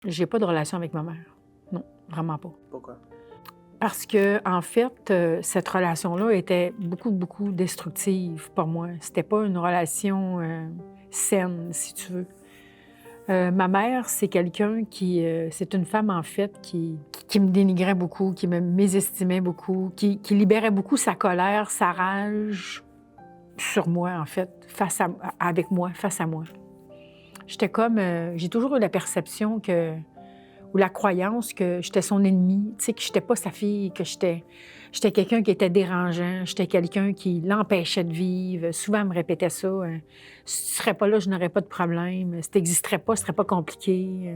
J'ai pas de relation avec ma mère. Non, vraiment pas. Pourquoi? Parce que en fait, cette relation-là était beaucoup destructive pour moi. C'était pas une relation, saine, si tu veux. Ma mère, c'est quelqu'un qui, c'est une femme, en fait, qui me dénigrait beaucoup, qui me mésestimait beaucoup, qui libérait beaucoup sa colère, sa rage sur moi, en fait, avec moi, face à moi. J'étais comme, j'ai toujours eu la perception ou la croyance que j'étais son ennemie, tu sais, que j'étais pas sa fille, que j'étais quelqu'un qui était dérangeant, j'étais quelqu'un qui l'empêchait de vivre. Souvent, elle me répétait ça, «Si tu serais pas là, je n'aurais pas de problème. Si tu n'existerais pas, ce serait pas compliqué».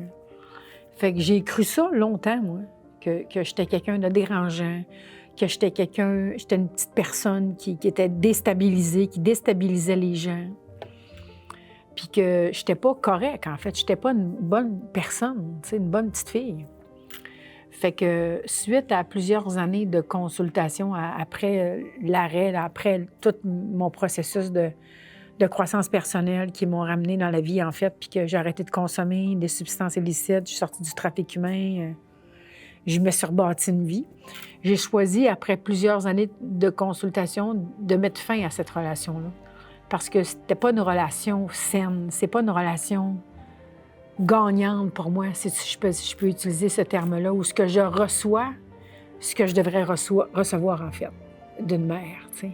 Fait que j'ai cru ça longtemps, moi, que j'étais quelqu'un de dérangeant, que j'étais une petite personne qui était déstabilisée, qui déstabilisait les gens. Puis que j'étais pas correcte, en fait. J'étais pas une bonne personne, tu sais, une bonne petite fille. Fait que suite à plusieurs années de consultation, après l'arrêt, là, après tout mon processus de croissance personnelle qui m'ont ramenée dans la vie, en fait, puis que j'ai arrêté de consommer des substances illicites, je suis sortie du trafic humain, je me suis rebâti une vie. J'ai choisi, après plusieurs années de consultation, de mettre fin à cette relation-là. Parce que c'était pas une relation saine, c'est pas une relation gagnante pour moi, si je peux utiliser ce terme-là, où ce que je reçois, ce que je devrais recevoir, en fait, d'une mère, tu sais.